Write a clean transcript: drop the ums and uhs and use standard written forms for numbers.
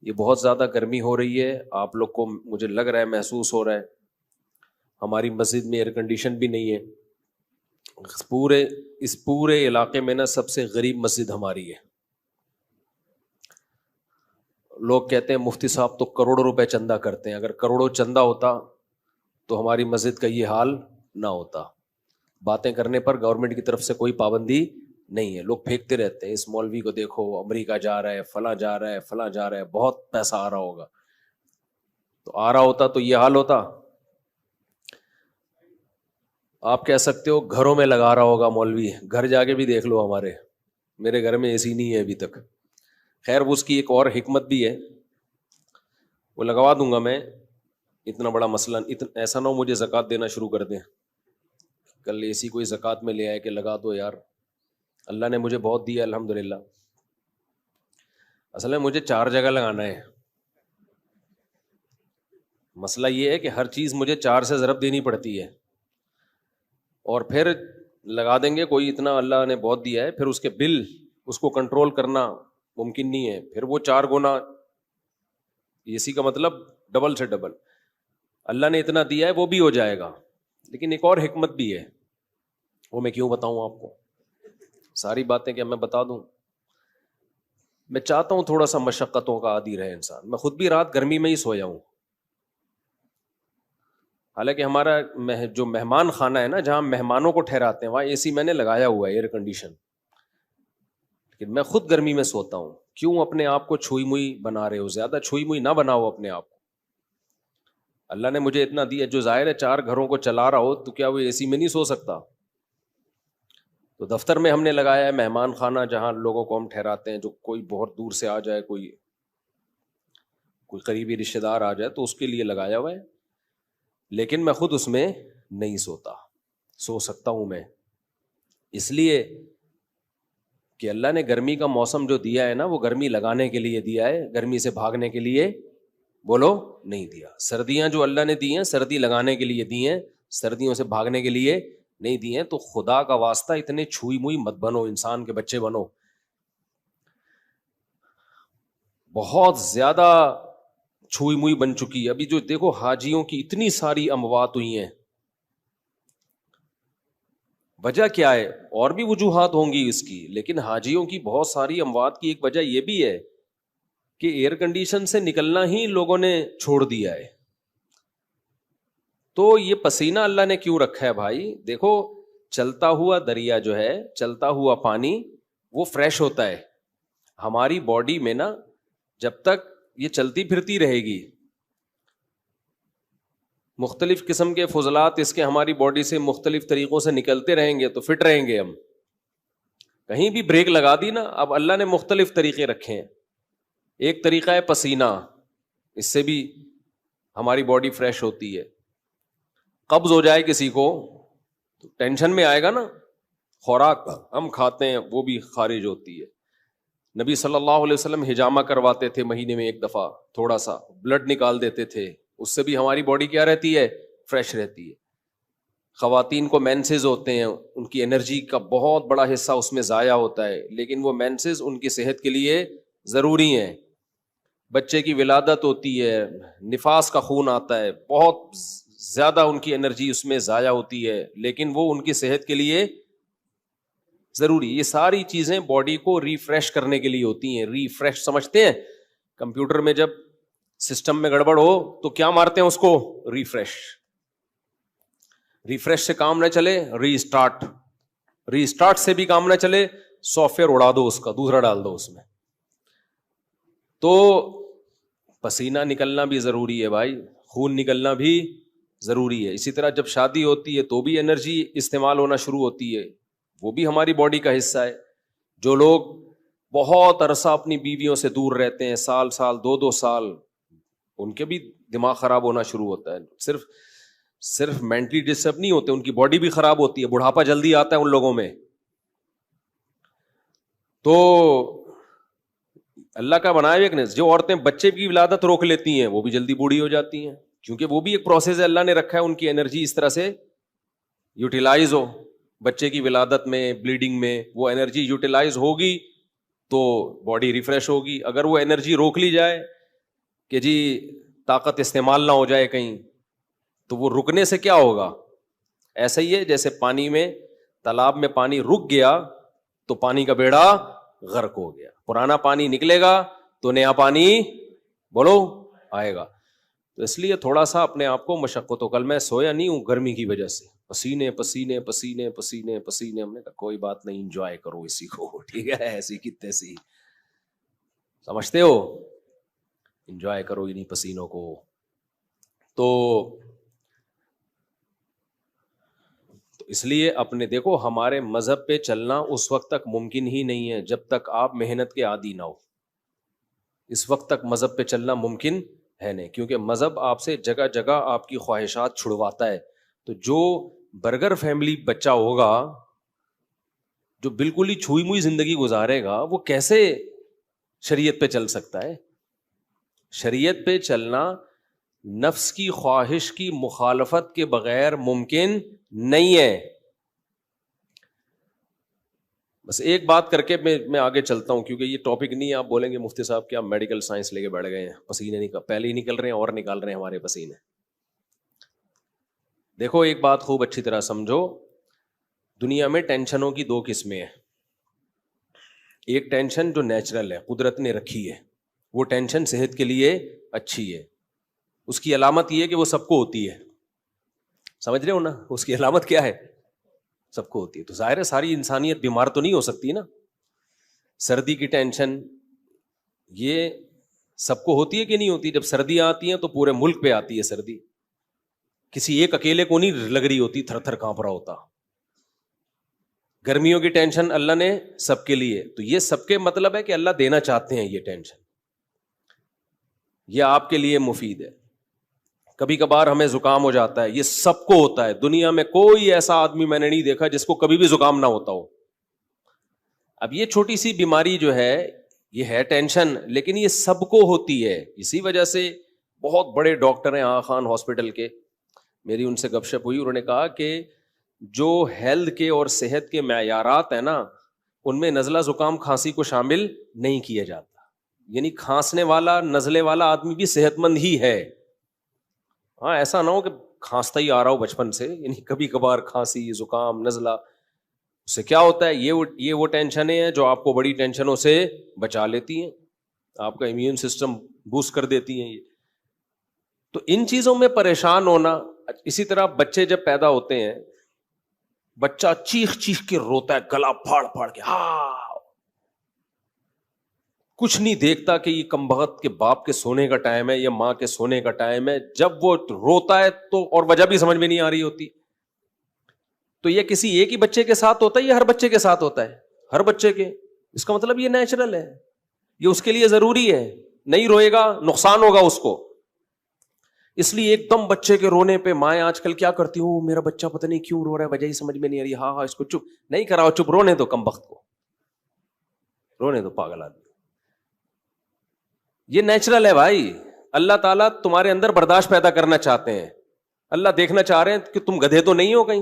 یہ بہت زیادہ گرمی ہو رہی ہے, آپ لوگ کو مجھے لگ رہا ہے محسوس ہو رہا ہے. ہماری مسجد میں ایئر کنڈیشن بھی نہیں ہے. اس پورے علاقے میں نا سب سے غریب مسجد ہماری ہے. لوگ کہتے ہیں مفتی صاحب تو کروڑوں روپے چندہ کرتے ہیں, اگر کروڑوں چندہ ہوتا تو ہماری مسجد کا یہ حال نہ ہوتا. باتیں کرنے پر گورنمنٹ کی طرف سے کوئی پابندی نہیں ہے, لوگ پھینکتے رہتے ہیں اس مولوی کو دیکھو امریکہ جا رہا ہے, فلاں جا رہا ہے, فلاں جا رہا ہے, بہت پیسہ آ رہا ہوگا. تو آ رہا ہوتا تو یہ حال ہوتا. آپ کہہ سکتے ہو گھروں میں لگا رہا ہوگا مولوی, گھر جا کے بھی دیکھ لو ہمارے, میرے گھر میں اے سی نہیں ہے ابھی تک. خیر اس کی ایک اور حکمت بھی ہے, وہ لگوا دوں گا میں. اتنا بڑا مسئلہ ایسا نہ ہو مجھے زکوٰۃ دینا شروع کر دیں کل, اے سی کوئی زکوٰۃ میں لے آئے کہ لگا دو یار. اللہ نے مجھے بہت دیا الحمدللہ. اصل میں مجھے 4 جگہ لگانا ہے. مسئلہ یہ ہے کہ ہر چیز مجھے 4 سے ضرب دینی پڑتی ہے, اور پھر لگا دیں گے کوئی اتنا اللہ نے بہت دیا ہے, پھر اس کے بل اس کو کنٹرول کرنا ممکن نہیں ہے, پھر وہ 4 گنا اسی کا مطلب ڈبل سے ڈبل. اللہ نے اتنا دیا ہے وہ بھی ہو جائے گا, لیکن ایک اور حکمت بھی ہے, وہ میں کیوں بتاؤں آپ کو, ساری باتیں کیا میں بتا دوں. میں چاہتا ہوں تھوڑا سا مشقتوں کا عادی رہے انسان. میں خود بھی رات گرمی میں ہی سویا ہوں, حالانکہ ہمارا جو مہمان خانہ ہے نا جہاں مہمانوں کو ٹھہراتے ہیں وہاں اے سی میں نے لگایا ہوا ہے, ایئر کنڈیشن, لیکن میں خود گرمی میں سوتا ہوں. کیوں اپنے آپ کو چھوئی موئی بنا رہے ہو؟ زیادہ چھوئی موئی نہ بناؤ اپنے آپ کو. اللہ نے مجھے اتنا دیا, جو ظاہر ہے 4 گھروں کو چلا رہا ہو تو کیا وہ اے سی میں نہیں سو سکتا؟ تو دفتر میں ہم نے لگایا ہے مہمان خانہ, جہاں لوگوں کو ہم ٹھہراتے ہیں, جو کوئی بہت دور سے آ جائے, کوئی قریبی رشتے دار آ جائے تو اس کے لیے لگایا ہوا ہے. لیکن میں خود اس میں نہیں سوتا. سو سکتا ہوں میں اس لیے کہ اللہ نے گرمی کا موسم جو دیا ہے نا وہ گرمی لگانے کے لیے دیا ہے, گرمی سے بھاگنے کے لیے بولو نہیں دیا. سردیاں جو اللہ نے دی ہیں سردی لگانے کے لیے دی ہیں, سردیوں سے بھاگنے کے لیے نہیں دی ہیں. تو خدا کا واسطہ اتنے چھوئی موئی مت بنو, انسان کے بچے بنو. بہت زیادہ چھوئی موئی بن چکی ہے. ابھی جو دیکھو حاجیوں کی اتنی ساری اموات ہوئی ہیں, وجہ کیا ہے؟ اور بھی وجوہات ہوں گی اس کی, لیکن حاجیوں کی بہت ساری اموات کی ایک وجہ یہ بھی ہے کہ ایئر کنڈیشن سے نکلنا ہی لوگوں نے چھوڑ دیا ہے. تو یہ پسینہ اللہ نے کیوں رکھا ہے بھائی؟ دیکھو چلتا ہوا دریا جو ہے, چلتا ہوا پانی, وہ فریش ہوتا ہے. ہماری باڈی میں نا جب تک یہ چلتی پھرتی رہے گی, مختلف قسم کے فضلات اس کے ہماری باڈی سے مختلف طریقوں سے نکلتے رہیں گے تو فٹ رہیں گے ہم. کہیں بھی بریک لگا دی نا, اب اللہ نے مختلف طریقے رکھے ہیں. ایک طریقہ ہے پسینہ, اس سے بھی ہماری باڈی فریش ہوتی ہے. قبض ہو جائے کسی کو تو ٹینشن میں آئے گا نا, خوراک ہم کھاتے ہیں وہ بھی خارج ہوتی ہے. نبی صلی اللہ علیہ وسلم حجامہ کرواتے تھے, مہینے میں ایک دفعہ تھوڑا سا بلڈ نکال دیتے تھے, اس سے بھی ہماری باڈی کیا رہتی ہے؟ فریش رہتی ہے. خواتین کو مینسز ہوتے ہیں, ان کی انرجی کا بہت بڑا حصہ اس میں ضائع ہوتا ہے, لیکن وہ مینسز ان کی صحت کے لیے ضروری ہیں. بچے کی ولادت ہوتی ہے, نفاس کا خون آتا ہے, بہت زیادہ ان کی انرجی اس میں ضائع ہوتی ہے, لیکن وہ ان کی صحت کے لیے ضروری. یہ ساری چیزیں باڈی کو ریفریش کرنے کے لیے ہوتی ہیں. ریفریش سمجھتے ہیں, کمپیوٹر میں جب سسٹم میں گڑبڑ ہو تو کیا مارتے ہیں اس کو؟ ریفریش. ریفریش سے کام نہ چلے ری اسٹارٹ, ری اسٹارٹ سے بھی کام نہ چلے سافٹ ویئر اڑا دو, اس کا دوسرا ڈال دو اس میں. تو پسینہ نکلنا بھی ضروری ہے بھائی, خون نکلنا بھی ضروری ہے. اسی طرح جب شادی ہوتی ہے تو بھی انرجی استعمال ہونا شروع ہوتی ہے, وہ بھی ہماری باڈی کا حصہ ہے. جو لوگ بہت عرصہ اپنی بیویوں سے دور رہتے ہیں, سال 2 سال, ان کے بھی دماغ خراب ہونا شروع ہوتا ہے. صرف مینٹلی ڈسٹرب نہیں ہوتے, ان کی باڈی بھی خراب ہوتی ہے, بڑھاپا جلدی آتا ہے ان لوگوں میں. تو اللہ کا بنایا ایک نے, جو عورتیں بچے کی ولادت روک لیتی ہیں وہ بھی جلدی بوڑھی ہو جاتی ہیں, کیونکہ وہ بھی ایک پروسیس ہے اللہ نے رکھا ہے, ان کی انرجی اس طرح سے یوٹیلائز ہو. بچے کی ولادت میں, بلیڈنگ میں وہ انرجی یوٹیلائز ہوگی تو باڈی ریفریش ہوگی. اگر وہ انرجی روک لی جائے کہ جی طاقت استعمال نہ ہو جائے کہیں، تو وہ رکنے سے کیا ہوگا؟ ایسا ہی ہے جیسے پانی میں، تالاب میں پانی رک گیا تو پانی کا بیڑا غرق ہو گیا، پرانا پانی نکلے گا تو نیا پانی بولو آئے گا. تو اس لیے تھوڑا سا اپنے آپ کو مشقت ہو. کل میں سویا نہیں ہوں گرمی کی وجہ سے، پسینے پسینے پسینے پسینے پسینے. ہم نے کہا کوئی بات نہیں، انجوائے کرو اسی کو، ٹھیک ہے، ایسی کی تیسی، سمجھتے ہو، انجوائے کرو انہیں پسینوں کو. تو اس لیے اپنے دیکھو، ہمارے مذہب پہ چلنا اس وقت تک ممکن ہی نہیں ہے جب تک آپ محنت کے عادی نہ ہو. اس وقت تک مذہب پہ چلنا ممکن ہے نہیں، کیونکہ مذہب آپ سے جگہ جگہ آپ کی خواہشات چھڑواتا ہے. تو جو برگر فیملی بچہ ہوگا، جو بالکل ہی چھوئی موئی زندگی گزارے گا، وہ کیسے شریعت پہ چل سکتا ہے؟ شریعت پہ چلنا نفس کی خواہش کی مخالفت کے بغیر ممکن نہیں ہے. بس ایک بات کر کے میں آگے چلتا ہوں، کیونکہ یہ ٹاپک نہیں ہے. آپ بولیں گے مفتی صاحب کیا میڈیکل سائنس لے کے بیٹھ گئے ہیں، پسینے پہلے ہی نکل رہے ہیں اور نکال رہے ہیں ہمارے پسینے. دیکھو ایک بات خوب اچھی طرح سمجھو، دنیا میں ٹینشنوں کی دو قسمیں ہیں. ایک ٹینشن جو نیچرل ہے، قدرت نے رکھی ہے، وہ ٹینشن صحت کے لیے اچھی ہے. اس کی علامت یہ ہے کہ وہ سب کو ہوتی ہے. سمجھ رہے ہو نا، اس کی علامت کیا ہے؟ سب کو ہوتی ہے. تو ظاہر ہے ساری انسانیت بیمار تو نہیں ہو سکتی نا. سردی کی ٹینشن یہ سب کو ہوتی ہے کہ نہیں ہوتی؟ جب سردیاں آتی ہیں تو پورے ملک پہ آتی ہے سردی، کسی ایک اکیلے کو نہیں لگ رہی ہوتی، تھر تھر کانپ رہا ہوتا. گرمیوں کی ٹینشن اللہ نے سب کے لیے، تو یہ سب کے مطلب ہے کہ اللہ دینا چاہتے ہیں یہ ٹینشن، یہ آپ کے لیے مفید ہے. کبھی کبھار ہمیں زکام ہو جاتا ہے، یہ سب کو ہوتا ہے. دنیا میں کوئی ایسا آدمی میں نے نہیں دیکھا جس کو کبھی بھی زکام نہ ہوتا ہو. اب یہ چھوٹی سی بیماری جو ہے یہ ہے ٹینشن، لیکن یہ سب کو ہوتی ہے. اسی وجہ سے بہت بڑے ڈاکٹر ہیں آغا خان ہاسپٹل کے، میری ان سے گپ شپ ہوئی، انہوں نے کہا کہ جو ہیلتھ کے اور صحت کے معیارات ہیں نا، ان میں نزلہ زکام کھانسی کو شامل نہیں کیا جاتا. یعنی کھانسنے والا نزلے والا آدمی بھی صحت مند ہی ہے. ہاں ایسا نہ ہو کہ کھانستا ہی آ رہا ہو بچپن سے، یعنی کبھی کبھار کھانسی زکام نزلہ، اس سے کیا ہوتا ہے؟ یہ وہ ٹینشنیں ہیں جو آپ کو بڑی ٹینشنوں سے بچا لیتی ہیں، آپ کا امیون سسٹم بوسٹ کر دیتی ہیں. یہ تو ان چیزوں میں پریشان ہونا. اسی طرح بچے جب پیدا ہوتے ہیں، بچہ چیخ چیخ کے روتا ہے، گلا پھاڑ پھاڑ کے، کچھ نہیں دیکھتا کہ یہ کمبخت کے باپ کے سونے کا ٹائم ہے یا ماں کے سونے کا ٹائم ہے. جب وہ روتا ہے تو اور وجہ بھی سمجھ میں نہیں آ رہی ہوتی. تو یہ کسی ایک ہی بچے کے ساتھ ہوتا ہے یا ہر بچے کے ساتھ ہوتا ہے؟ ہر بچے کے. اس کا مطلب یہ نیچرل ہے، یہ اس کے لیے ضروری ہے. نہیں روئے گا نقصان ہوگا اس کو. اس لیے ایک دم بچے کے رونے پہ مائیں آج کل کیا کرتی ہوں، میرا بچہ پتہ نہیں کیوں رو رہا ہے، وجہ ہی سمجھ میں نہیں آ رہی، ہاں اس کو چپ نہیں کراؤ، چپ رونے دو، کمبخت کو رونے دو، پاگل آدمی. یہ نیچرل ہے بھائی. اللہ تعالیٰ تمہارے اندر برداشت پیدا کرنا چاہتے ہیں. اللہ دیکھنا چاہ رہے ہیں کہ تم گدھے تو نہیں ہو کہیں.